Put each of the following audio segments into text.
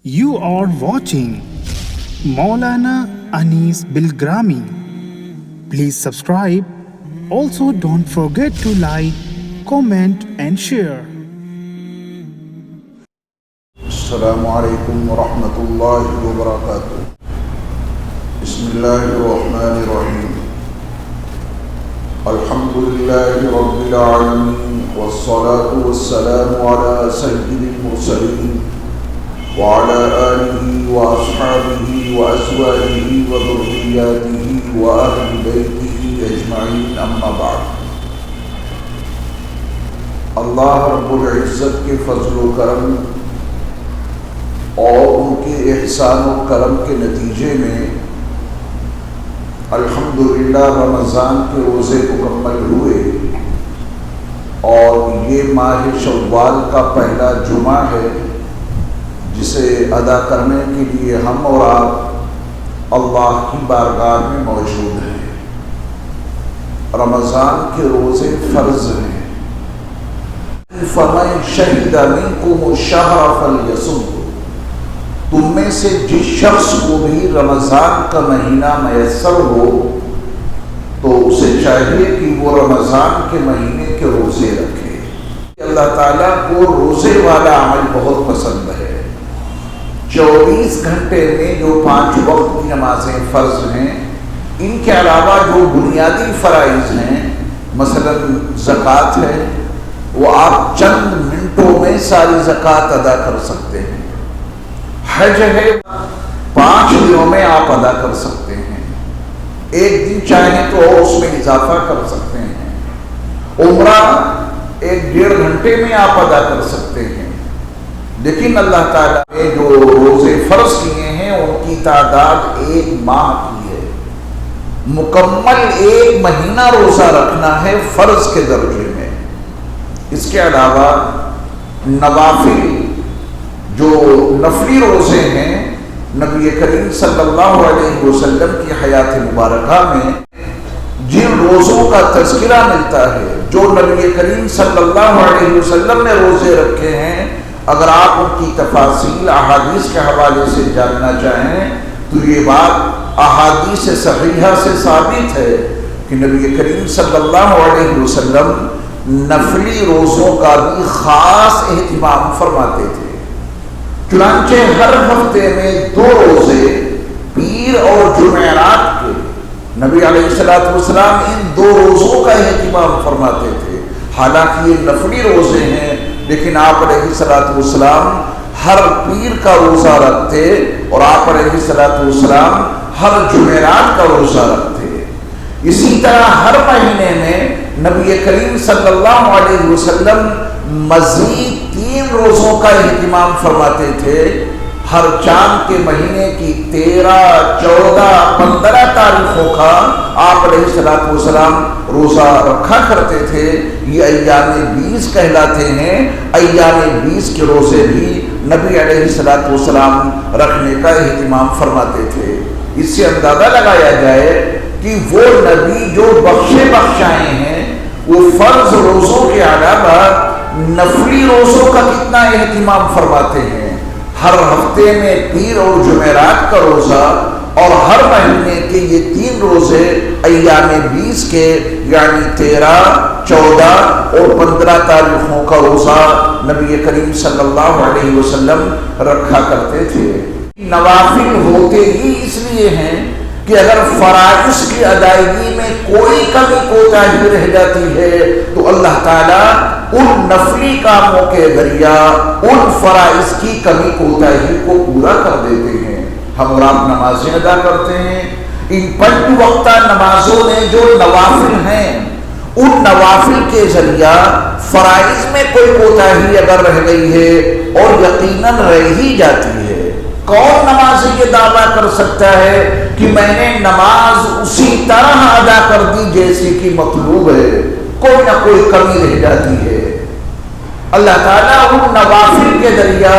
You are watching Maulana Anis Bilgrami. Please subscribe. Also, don't forget to like, comment, and share. السلام علیکم ورحمۃ اللہ وبرکاتہ. بسم اللہ الرحمن الرحیم. الحمد للہ رب العالمین والصلاة والسلام علی سید المرسلین وعلى آلہ واصحابہ وازواجہ وذریاتہ واہل بیتہ اجمعین. اما بعد. اللہ رب العزت کے فضل و کرم اور ان کے احسان و کرم کے نتیجے میں الحمدللہ رمضان کے روزے مکمل ہوئے اور یہ ماہ شوال کا پہلا جمعہ ہے جسے ادا کرنے کے لیے ہم اور آپ اللہ کی بارگاہ میں موجود ہیں. رمضان کے روزے فرض ہیں. فَمَنْ شَهِدَ مِنْكُمُ الشَّهْرَ فَلْيَصُمْهُ. تم میں سے جس شخص کو بھی رمضان کا مہینہ میسر ہو تو اسے چاہیے کہ وہ رمضان کے مہینے کے روزے رکھے. اللہ تعالیٰ کو روزے والا عمل بہت پسند ہے. 24 گھنٹے میں جو 5 وقت کی نمازیں فرض ہیں، ان کے علاوہ جو بنیادی فرائض ہیں، مثلا زکوٰۃ ہے، وہ آپ چند منٹوں میں ساری زکوٰۃ ادا کر سکتے ہیں. حج ہے، 5 دنوں میں آپ ادا کر سکتے ہیں. 1 دن چاہیں تو اس میں اضافہ کر سکتے ہیں. عمرہ 1-1.5 گھنٹے میں آپ ادا کر سکتے ہیں. لیکن اللہ تعالیٰ نے جو روزے فرض کیے ہیں ان کی تعداد 1 ماہ کی ہے. مکمل 1 مہینہ روزہ رکھنا ہے فرض کے درجے میں. اس کے علاوہ نوافل جو نفلی روزے ہیں، نبی کریم صلی اللہ علیہ وسلم کی حیات مبارکہ میں جن روزوں کا تذکرہ ملتا ہے، جو نبی کریم صلی اللہ علیہ وسلم نے روزے رکھے ہیں، اگر آپ ان کی تفاصیل احادیث کے حوالے سے جاننا چاہیں تو یہ بات احادیث صحیحہ سے ثابت ہے کہ نبی کریم صلی اللہ علیہ وسلم نفلی روزوں کا بھی خاص اہتمام فرماتے تھے. چنانچہ ہر ہفتے میں 2 روزے پیر اور جمعرات کے نبی علیہ السلام ان 2 روزوں کا اہتمام فرماتے تھے. حالانکہ یہ نفلی روزے ہیں لیکن آپ علیہ السلام ہر پیر کا روزہ رکھتے اور آپ علیہ السلام ہر جمعرات کا روزہ رکھتے. اسی طرح ہر مہینے میں نبی کریم صلی اللہ علیہ وسلم مزید 3 روزوں کا اہتمام فرماتے تھے. ہر چاند کے مہینے کی 13، 14، 15 تاریخوں کا آپ علیہ السلام روزہ رکھا کرتے تھے. یہ ایام 20 کہلاتے ہیں. ایام 20 کے روزے بھی نبی علیہ السلام رکھنے کا اہتمام فرماتے تھے. اس سے اندازہ لگایا جائے کہ وہ نبی جو بخشے بخشائے ہیں وہ فرض روزوں کے علاوہ نفلی روزوں کا کتنا اہتمام فرماتے ہیں. ہر ہفتے میں پیر اور جمعرات کا روزہ اور ہر مہینے کے یہ 3 روزے ایام 20 کے یعنی 13، 14 اور 15 تاریخوں کا روزہ نبی کریم صلی اللہ علیہ وسلم رکھا کرتے تھے. نوافل ہوتے ہی اس لیے ہیں کہ اگر فرائض کی ادائیگی میں کوئی کمی کوتاہی رہ جاتی ہے تو اللہ تعالیٰ ان نفلی کاموں کے ذریعہ ان فرائض کی کمی کوتاہی کو پورا کر دیتے ہیں. ہم اور آپ نمازیں ادا کرتے ہیں. ان 5 وقتہ نمازوں میں جو نوافل ہیں ان نوافل کے ذریعہ فرائض میں کوئی کوتاہی اگر رہ گئی ہے اور یقیناً رہ ہی جاتی ہے، کون نماز یہ دعویٰ کر سکتا ہے کہ میں نے نماز اسی طرح ادا کر دی جیسے کہ مطلوب ہے؟ کوئی نہ کوئی کمی رہ جاتی ہے. اللہ تعالیٰ ان نوافل کے ذریعہ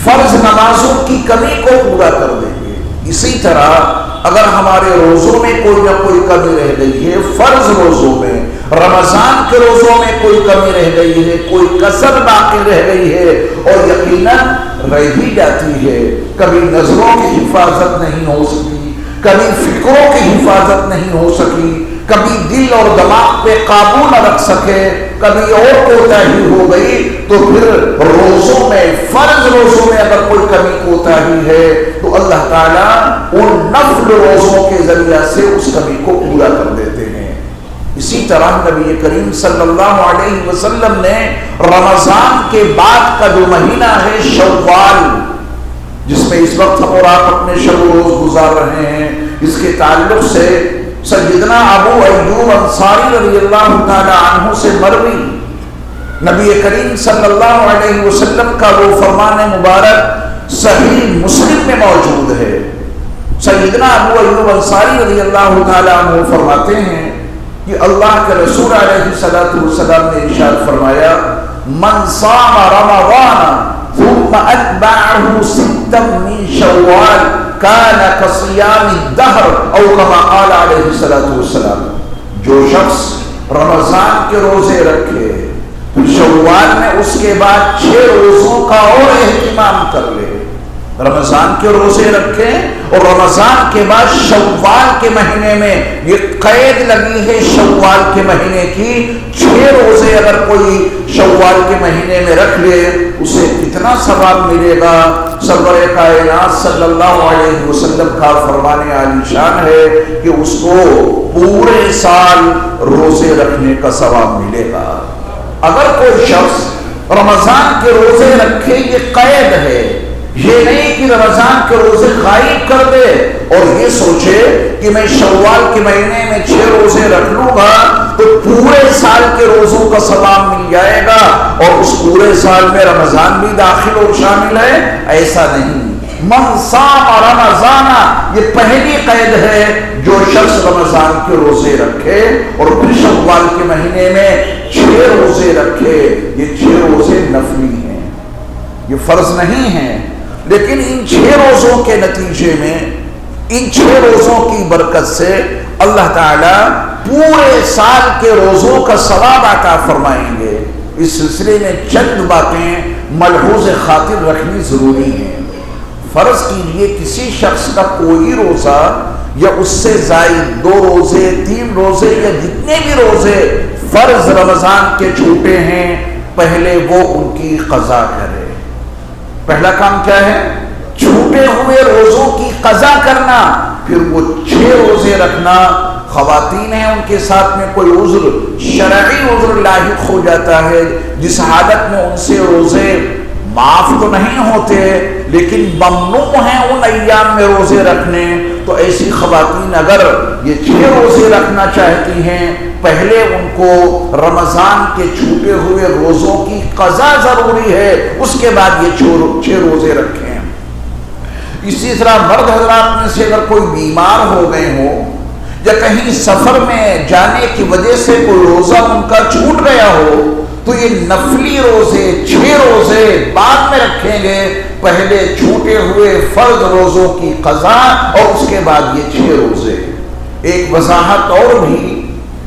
فرض نمازوں کی کمی کو پورا کر دیں گے. اسی طرح اگر ہمارے روزوں میں کوئی نہ کوئی کمی رہ گئی ہے، فرض روزوں میں، رمضان کے روزوں میں کوئی کمی رہ گئی ہے، کوئی کسر باقی رہ گئی ہے، اور یقیناً رہ ہی جاتی ہے، کبھی نظروں کی حفاظت نہیں ہو سکی، کبھی فکروں کی حفاظت نہیں ہو سکی، کبھی دل اور دماغ پہ قابو نہ رکھ سکے، کبھی اور کوتاہی ہو گئی، تو پھر روزوں میں، فرض روزوں میں اگر کوئی کمی کوتاہی ہے تو اللہ تعالیٰ ان نفل روزوں کے ذریعہ سے اس کمی کو پورا کر دیتے ہیں۔ اسی طرح نبی کریم صلی اللہ علیہ وسلم نے رمضان کے بعد کا جو مہینہ ہے شوال، جس میں اس وقت ہم اور آپ اپنے شب و روز گزار رہے ہیں، اس کے تعلق سے سیدنا ابو ایوب انصاری رضی اللہ تعالی عنہ سے مروی نبی کریم صلی اللہ علیہ وسلم کا وہ فرمان مبارک صحیح مسلم میں موجود ہے۔ سیدنا ابو ایوب انصاری رضی اللہ تعالی عنہ فرماتے ہیں کہ اللہ کے رسول علیہ السلام نے ارشاد فرمایا، من صام رمضان ثم اتبعه ستا من شوال کان کصیام الدہر او کما قال علیہ السلام، جو شخص رمضان کے روزے رکھے پھر شوال میں اس کے بعد 6 روزوں کا اور اہتمام کر لے، رمضان کے روزے رکھیں اور رمضان کے بعد شوال کے مہینے میں یہ قید لگی ہے شوال کے مہینے کی، 6 روزے اگر کوئی شوال کے مہینے میں رکھ لے اسے کتنا ثواب ملے گا۔ سرور کائنات صلی اللہ علیہ وسلم کا فرمان عالی شان ہے کہ اس کو پورے سال روزے رکھنے کا ثواب ملے گا۔ اگر کوئی شخص رمضان کے روزے رکھے یہ قید ہے، یہ نہیں کہ رمضان کے روزے غائب کر دے اور یہ سوچے کہ میں شوال کے مہینے میں 6 روزے رکھ لوں گا تو پورے سال کے روزوں کا ثواب مل جائے گا اور اس پورے سال میں رمضان بھی داخل اور شامل ہے، ایسا نہیں۔ من صام رمضان، یہ پہلی قید ہے، جو شخص رمضان کے روزے رکھے اور پھر شوال کے مہینے میں 6 روزے رکھے، یہ 6 روزے نفلی ہیں، یہ فرض نہیں ہیں، لیکن ان 6 روزوں کے نتیجے میں، ان 6 روزوں کی برکت سے اللہ تعالیٰ پورے سال کے روزوں کا ثواب عطا فرمائیں گے۔ اس سلسلے میں چند باتیں ملحوظ خاطر رکھنی ضروری ہیں۔ فرض کیجئے کسی شخص کا کوئی روزہ یا اس سے زائد 2 روزے 3 روزے یا جتنے بھی روزے فرض رمضان کے چھوٹے ہیں، پہلے وہ ان کی قضا کرے۔ پہلا کام کیا ہے؟ چھوٹے ہوئے روزوں کی قضا کرنا، پھر وہ 6 روزے رکھنا۔ خواتین ہیں، ان کے ساتھ میں کوئی عذر، شرعی عذر لاحق ہو جاتا ہے جس حالت میں ان سے روزے معاف تو نہیں ہوتے لیکن ممنوع ہیں ان ایام میں روزے رکھنے، تو ایسی خواتین اگر یہ 6 روزے رکھنا چاہتی ہیں، پہلے ان کو رمضان کے چھوٹے ہوئے روزوں کی قضا ضروری ہے، اس کے بعد یہ 6 روزے رکھیں۔ اسی طرح مرد حضرات میں سے اگر کوئی بیمار ہو گئے ہو یا کہیں سفر میں جانے کی وجہ سے کوئی روزہ ان کا چھوٹ گیا ہو تو یہ نفلی روزے 6 روزے بعد میں رکھیں گے، پہلے چھوٹے ہوئے فرض روزوں کی قضا اور اس کے بعد یہ 6 روزے۔ ایک وضاحت اور بھی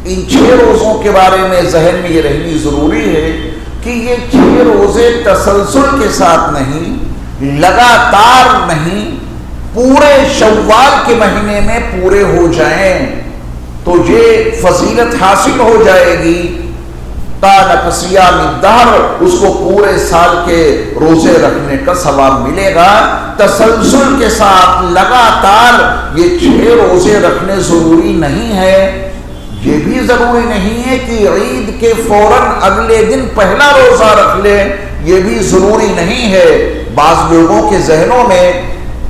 ان 6 روزوں کے بارے میں ذہن میں یہ رہنی ضروری ہے کہ یہ 6 روزے تسلسل کے ساتھ نہیں، لگاتار نہیں، پورے شوال کے مہینے میں پورے ہو جائیں تو یہ فضیلت حاصل ہو جائے گی۔ کان کصیام الدہر، اس کو پورے سال کے روزے رکھنے کا ثواب ملے گا۔ تسلسل کے ساتھ لگاتار یہ 6 روزے رکھنے ضروری نہیں ہے۔ یہ بھی ضروری نہیں ہے کہ عید کے فوراً اگلے دن پہلا روزہ رکھ لے، یہ بھی ضروری نہیں ہے۔ بعض لوگوں کے ذہنوں میں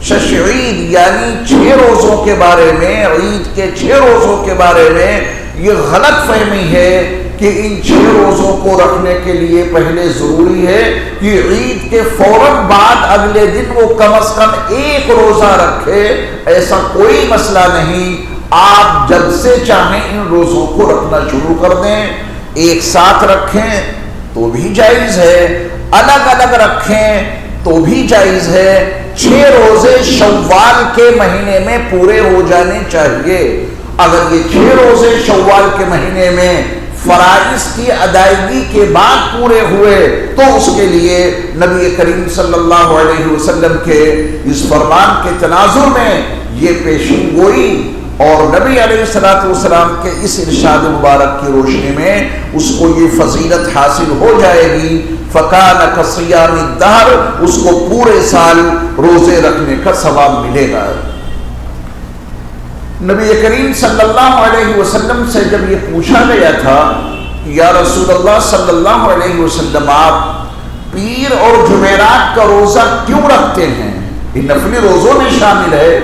شش عید یعنی 6 روزوں کے بارے میں، عید کے 6 روزوں کے بارے میں یہ غلط فہمی ہے کہ ان 6 روزوں کو رکھنے کے لیے پہلے ضروری ہے کہ عید کے فوراً بعد اگلے دن وہ کم از کم 1 روزہ رکھے، ایسا کوئی مسئلہ نہیں۔ آپ جب سے چاہیں ان روزوں کو رکھنا شروع کر دیں، ایک ساتھ رکھیں تو بھی جائز ہے، الگ الگ رکھیں تو بھی جائز ہے. 6 روزے شوال کے مہینے میں پورے ہو جانے چاہیے. اگر یہ 6 روزے شوال کے مہینے میں فرائض کی ادائیگی کے بعد پورے ہوئے تو اس کے لیے نبی کریم صلی اللہ علیہ وسلم کے اس فرمان کے تناظر میں یہ پیشین گوئی اور نبی علیہ السلام کے اس ارشاد مبارک کی روشنی میں اس کو یہ فضیلت حاصل ہو جائے گی. فَكَانَ كَصِيَامِ الدَّهْرِ، اس کو پورے سال روزے رکھنے کا ثواب ملے گا. نبی کریم صلی اللہ علیہ وسلم سے جب یہ پوچھا گیا تھا یا رسول اللہ صلی اللہ علیہ وسلم آپ پیر اور جمعرات کا روزہ کیوں رکھتے ہیں، یہ نفلی روزوں میں شامل ہے،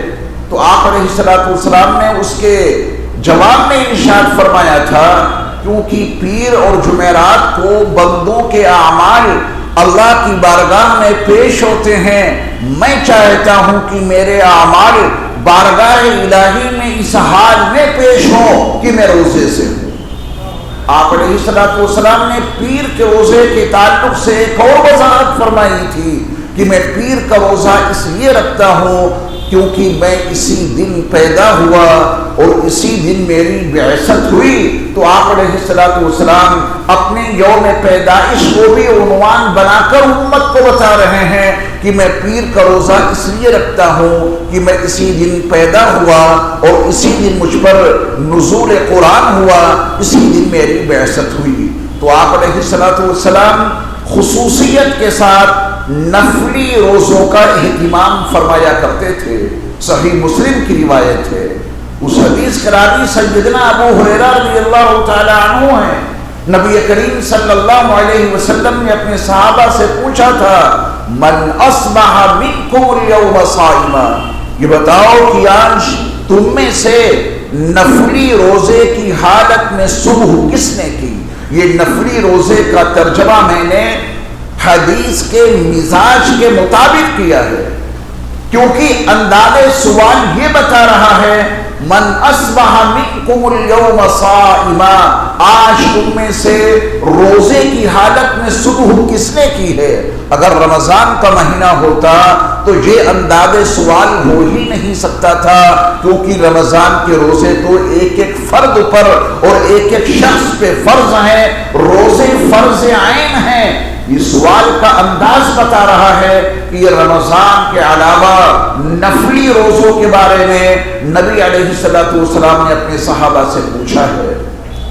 تو آپ علیہ السلام نے اس کے جواب میں ارشاد فرمایا تھا کیونکہ پیر اور جمعرات کو بندوں کے اعمال اللہ کی بارگاہ میں پیش ہوتے ہیں. میں چاہتا ہوں کہ میرے اعمال بارگاہ الہی میں اس حال میں پیش ہوں کہ میں روزے سے ہوں. آپ علیہ السلام نے پیر کے روزے کے تعلق سے ایک اور وضاحت فرمائی تھی کہ میں پیر کا روزہ اس لیے رکھتا ہوں کیونکہ میں اسی دن پیدا ہوا اور اسی دن میری بعثت ہوئی. تو آپ علیہ السلام اپنے یوم پیدائش کو بھی عنوان بنا کر امت کو بتا رہے ہیں کہ میں پیر کا روزہ اس لیے رکھتا ہوں کہ میں اسی دن پیدا ہوا اور اسی دن مجھ پر نزول قرآن ہوا، اسی دن میری بعثت ہوئی. تو آپ علیہ السلام خصوصیت کے ساتھ نفلی روزوں کا اہتمام فرمایا کرتے تھے. صحیح مسلم کی روایت ہے، اس حدیث کا راوی سیدنا ابو ہریرہ رضی اللہ تعالی عنہ ہیں. نبی کریم صلی اللہ علیہ وسلم نے اپنے صحابہ سے پوچھا تھا من اصبح منکم اليوم صائما، یہ بتاؤ کہ آج تم میں سے نفلی روزے کی حالت میں صبح کس نے کی. یہ نفلی روزے کا ترجمہ میں نے حدیث کے مزاج کے مطابق کیا ہے کیونکہ انداز سوال یہ بتا رہا ہے من اصبح منکم اليوم صائما، آج تم میں سے روزے کی حالت میں صبح کس نے کی ہے. اگر رمضان کا مہینہ ہوتا تو یہ انداز سوال ہو ہی نہیں سکتا تھا کیونکہ رمضان کے روزے تو ایک ایک فرد پر اور ایک ایک شخص پہ فرض ہیں، روزے فرض عین ہیں. یہ سوال کا انداز بتا رہا ہے کہ یہ رمضان کے علاوہ نفلی روزوں کے بارے میں نبی علیہ السلام نے اپنے صحابہ سے پوچھا ہے.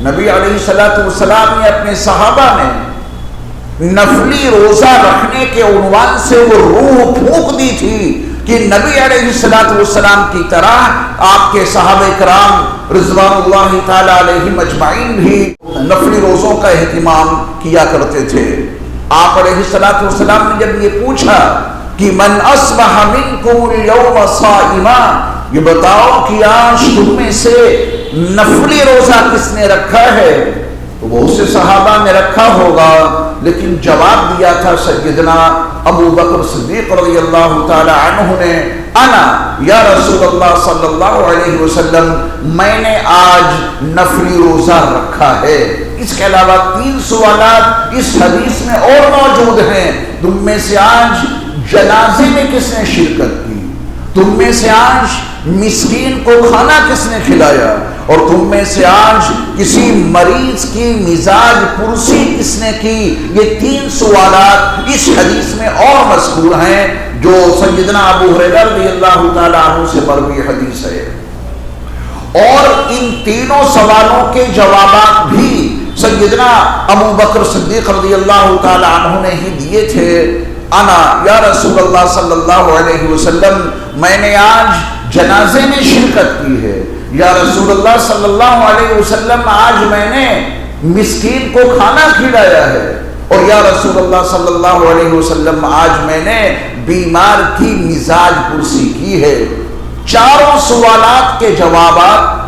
نبی علیہ السلام نے اپنے صحابہ میں نفلی روزہ رکھنے کے عنوان سے وہ روح پھونک دی تھی کہ نبی علیہ السلام کی طرح آپ کے صحابہ کرام رضوان اللہ تعالی علیہم اجمعین بھی نفلی روزوں کا اہتمام کیا کرتے تھے. آپ علیہ السلام نے جب یہ پوچھا کہ من اصبح منکم اليوم صائما، یہ بتاؤ کہ آج تم میں سے نفلی روزہ کس نے رکھا ہے، تو بہت سے صحابہ نے رکھا ہوگا لیکن جواب دیا تھا سیدنا ابو بکر صدیق رضی اللہ تعالی عنہ نے انا یا رسول اللہ صلی اللہ علیہ وسلم، میں نے آج نفلی روزہ رکھا ہے. اس کے علاوہ 3 سوالات اس حدیث میں اور موجود ہیں. تم میں سے آج جنازے میں کس نے شرکت کی، تم میں سے آج مسکین کو کھانا کس نے کھلایا، اور تم میں سے آج کسی مریض کی مزاج پرسی کس نے کی. یہ 3 سوالات اس حدیث میں اور مذکور ہیں جو سیدنا ابو ہریرہ رضی اللہ تعالی عنہ سے مروی حدیث ہے. اور ان تینوں سوالوں کے جوابات بھی سیدنا ابو بکر صدیق رضی اللہ تعالی عنہ نے ہی دیے تھے. انا یا رسول اللہ صلی اللہ علیہ وسلم، میں نے آج جنازے میں شرکت کی ہے. یا رسول اللہ صلی اللہ علیہ وسلم، آج میں نے مسکین کو کھانا کھلایا ہے. اور یا رسول اللہ صلی اللہ علیہ وسلم، آج میں نے بیمار کی مزاج پرسی کی ہے. چاروں سوالات کے جوابات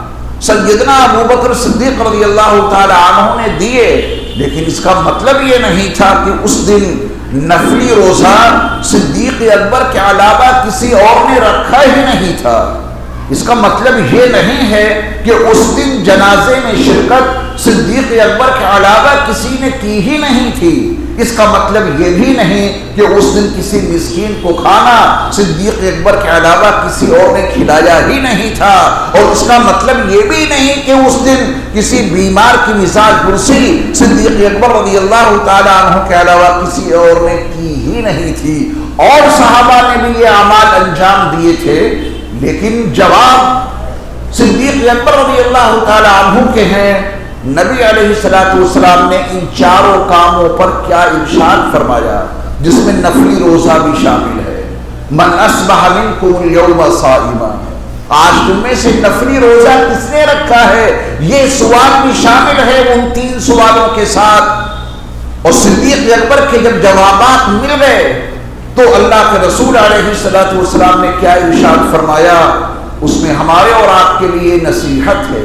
سیدنا ابو بکر صدیق رضی اللہ تعالی عنہ نے دیے، لیکن اس کا مطلب یہ نہیں تھا کہ اس دن نفلی روزہ صدیق اکبر کے علاوہ کسی اور نے رکھا ہی نہیں تھا. اس کا مطلب یہ نہیں ہے کہ اس دن جنازے میں شرکت صدیق اکبر کے علاوہ کسی نے کی ہی نہیں تھی. اس کا مطلب یہ بھی نہیں کہ اس دن کسی مسکین کو کھانا صدیق اکبر کے علاوہ کسی اور نے کھلایا ہی نہیں تھا، اور اس کا مطلب یہ بھی نہیں کہ اس دن کسی بیمار کی مزاج پرسی صدیق اکبر رضی اللہ تعالیٰ عنہ کے علاوہ کسی اور نے کی ہی نہیں تھی، اور صحابہ نے بھی یہ اعمال انجام دیے تھے، لیکن جواب صدیق اکبر رضی اللہ تعالیٰ عنہ کے ہیں۔ نبی علیہ السلام نے ان چاروں کاموں پر کیا ارشاد فرمایا، جس میں نفلی روزہ بھی شامل ہے۔ من اصبح منکم اليوم صائما، آج تم میں سے نفلی روزہ کس نے رکھا ہے، یہ سوال بھی شامل ہے ان 3 سوالوں کے ساتھ۔ اور صدیق اکبر کے جب جوابات مل گئے تو اللہ کے رسول علیہ السلام نے کیا ارشاد فرمایا، اس میں ہمارے اور آپ کے لیے نصیحت ہے،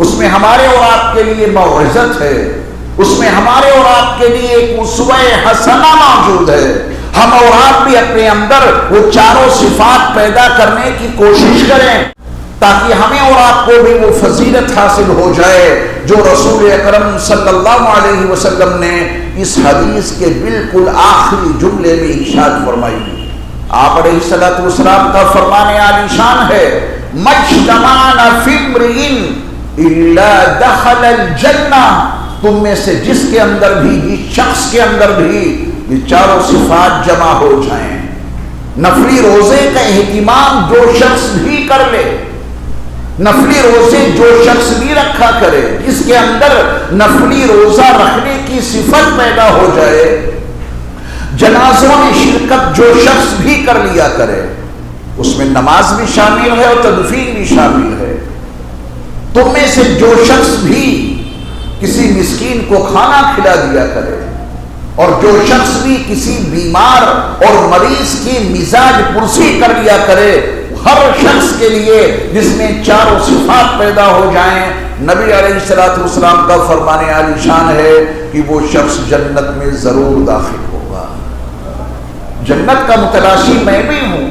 اس میں ہمارے اور آپ کے لیے موعظت ہے، اس میں ہمارے اور آپ کے لیے ایک اسوہ حسنہ موجود ہے۔ ہم اور آپ بھی اپنے اندر وہ چاروں صفات پیدا کرنے کی کوشش کریں تاکہ ہمیں اور آپ کو بھی وہ فضیلت حاصل ہو جائے جو رسول اکرم صلی اللہ علیہ وسلم نے اس حدیث کے بالکل آخری جملے میں ارشاد فرمائی۔ آپ علیہ السلام کا فرمان عالی شان ہے، مجتمعنا فی امرئ الا دخل الجنہ، تم میں سے جس کے اندر بھی، جس شخص کے اندر بھی یہ چاروں صفات جمع ہو جائیں، نفلی روزے کا اہتمام جو شخص بھی کر لے، نفلی روزے جو شخص بھی رکھا کرے، جس کے اندر نفلی روزہ رکھنے کی صفت پیدا ہو جائے، جنازوں میں شرکت جو شخص بھی کر لیا کرے، اس میں نماز بھی شامل ہے اور تدفین بھی شامل ہے۔ تم میں سے جو شخص بھی کسی مسکین کو کھانا کھلا دیا کرے، اور جو شخص بھی کسی بیمار اور مریض کی مزاج پرسی کر لیا کرے، ہر شخص کے لیے جس میں چاروں صفات پیدا ہو جائیں، نبی علیہ السلام کا فرمان عالی شان ہے کہ وہ شخص جنت میں ضرور داخل ہوگا۔ جنت کا متلاشی میں بھی ہوں،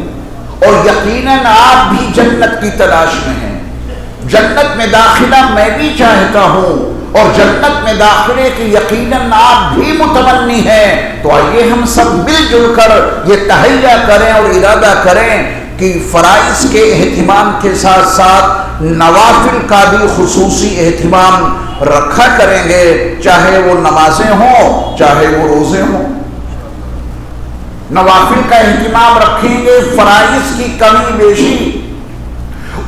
اور یقیناً آپ بھی جنت کی تلاش میں ہیں۔ جنت میں داخلہ میں بھی چاہتا ہوں، اور جنت میں داخلے کی یقیناً آپ بھی متمنی ہیں۔ تو آئیے ہم سب مل جل کر یہ تہیہ کریں اور ارادہ کریں کہ فرائض کے اہتمام کے ساتھ ساتھ نوافل کا بھی خصوصی اہتمام رکھا کریں گے، چاہے وہ نمازیں ہوں چاہے وہ روزے ہوں۔ نوافل کا اہتمام رکھیں گے، فرائض کی کمی بیشی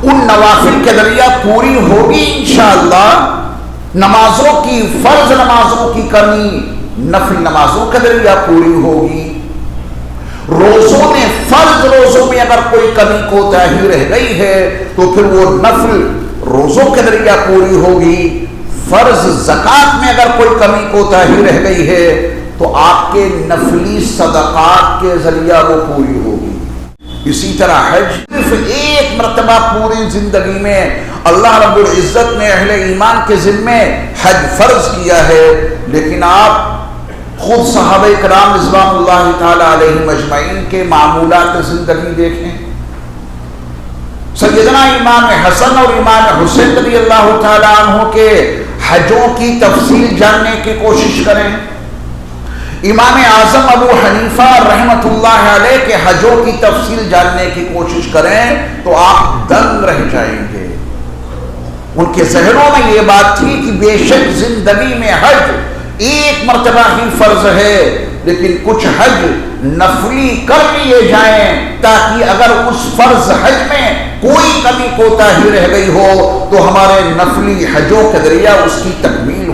ان نوافل کے ذریعہ پوری ہوگی انشاءاللہ، نمازوں کی، فرض نمازوں کی کمی نفل نمازوں کے ذریعہ پوری ہوگی، روزوں میں، فرض روزوں میں اگر کوئی کمی کوتاہی رہ گئی ہے تو پھر وہ نفل روزوں کے ذریعہ پوری ہوگی، فرض زکوٰۃ میں اگر کوئی کمی کوتاہی رہ گئی ہے تو آپ کے نفلی صدقات کے ذریعہ وہ پوری ہوگی۔ اسی طرح حج، صرف ایک مرتبہ پوری زندگی میں اللہ رب العزت نے اہل ایمان کے ذمے حج فرض کیا ہے، لیکن آپ خود صحابہ کرام رضوان اللہ تعالی علیہم اجمعین کے معمولات زندگی دیکھیں۔ سیدنا امام حسن اور امام حسین رضی اللہ تعالی عنہ کے حجوں کی تفصیل جاننے کی کوشش کریں، امام اعظم ابو حنیفہ رحمۃ اللہ علیہ کے حجوں کی تفصیل جاننے کی کوشش کریں تو آپ دنگ رہ جائیں گے۔ ان کے ذہنوں میں یہ بات تھی کہ بے شک زندگی میں حج ایک مرتبہ ہی فرض ہے، لیکن کچھ حج نفلی کر لیے جائیں تاکہ اگر اس فرض حج میں کوئی کمی کوتاہی رہ گئی ہو تو ہمارے نفلی حجوں کے ذریعہ اس کی تکمیل